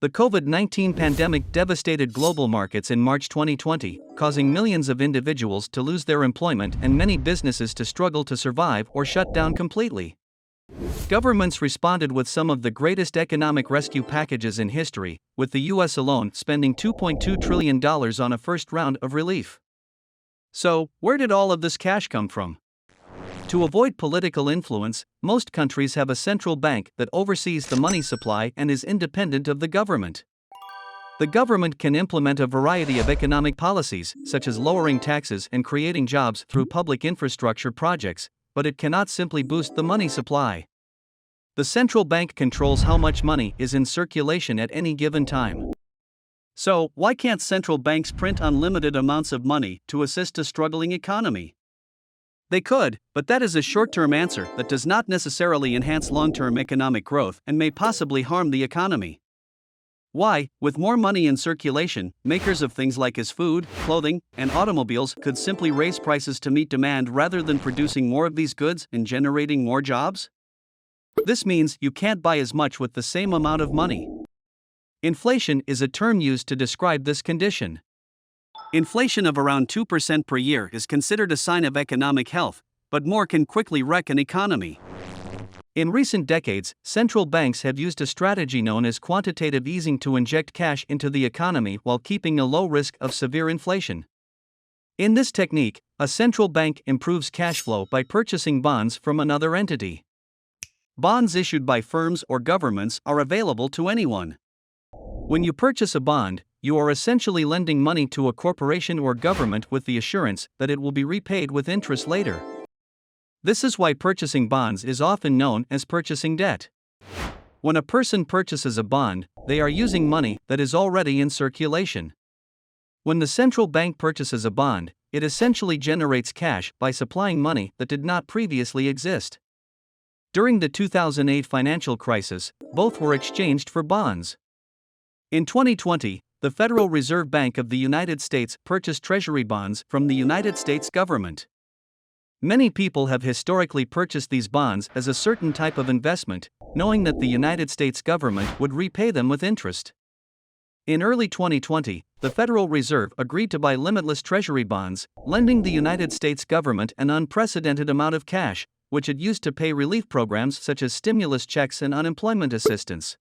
The COVID-19 pandemic devastated global markets in March 2020, causing millions of individuals to lose their employment and many businesses to struggle to survive or shut down completely. Governments responded with some of the greatest economic rescue packages in history, with the US alone spending $2.2 trillion on a first round of relief. So, where did all of this cash come from? To avoid political influence, most countries have a central bank that oversees the money supply and is independent of the government. The government can implement a variety of economic policies, such as lowering taxes and creating jobs through public infrastructure projects, but it cannot simply boost the money supply. The central bank controls how much money is in circulation at any given time. So, why can't central banks print unlimited amounts of money to assist a struggling economy? They could, but that is a short-term answer that does not necessarily enhance long-term economic growth and may possibly harm the economy. Why, with more money in circulation, makers of things like food, clothing, and automobiles could simply raise prices to meet demand rather than producing more of these goods and generating more jobs? This means you can't buy as much with the same amount of money. Inflation is a term used to describe this condition. Inflation of around 2% per year is considered a sign of economic health, but more can quickly wreck an economy. In recent decades, central banks have used a strategy known as quantitative easing to inject cash into the economy while keeping a low risk of severe inflation. In this technique, a central bank improves cash flow by purchasing bonds from another entity. Bonds issued by firms or governments are available to anyone. When you purchase a bond, you are essentially lending money to a corporation or government with the assurance that it will be repaid with interest later. This is why purchasing bonds is often known as purchasing debt. When a person purchases a bond, they are using money that is already in circulation. When the central bank purchases a bond, it essentially generates cash by supplying money that did not previously exist. During the 2008 financial crisis, both were exchanged for bonds. In 2020, the Federal Reserve Bank of the United States purchased Treasury bonds from the United States government. Many people have historically purchased these bonds as a certain type of investment, knowing that the United States government would repay them with interest. In early 2020, the Federal Reserve agreed to buy limitless Treasury bonds, lending the United States government an unprecedented amount of cash, which it used to pay relief programs such as stimulus checks and unemployment assistance.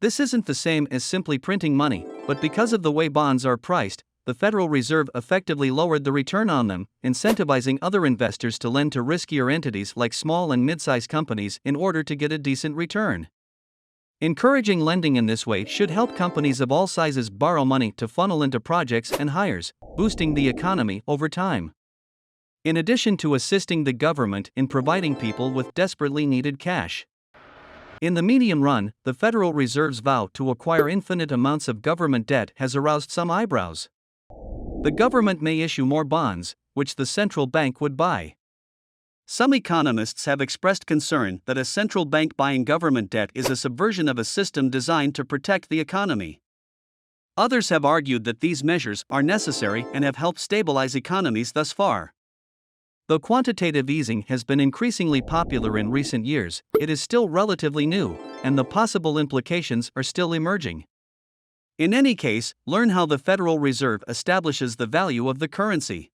This isn't the same as simply printing money, but because of the way bonds are priced, the Federal Reserve effectively lowered the return on them, incentivizing other investors to lend to riskier entities like small and mid-sized companies in order to get a decent return. Encouraging lending in this way should help companies of all sizes borrow money to funnel into projects and hires, boosting the economy over time. In addition to assisting the government in providing people with desperately needed cash. In the medium run, the Federal Reserve's vow to acquire infinite amounts of government debt has aroused some eyebrows. The government may issue more bonds, which the central bank would buy. Some economists have expressed concern that a central bank buying government debt is a subversion of a system designed to protect the economy. Others have argued that these measures are necessary and have helped stabilize economies thus far. Though quantitative easing has been increasingly popular in recent years, it is still relatively new, and the possible implications are still emerging. In any case, learn how the Federal Reserve establishes the value of the currency.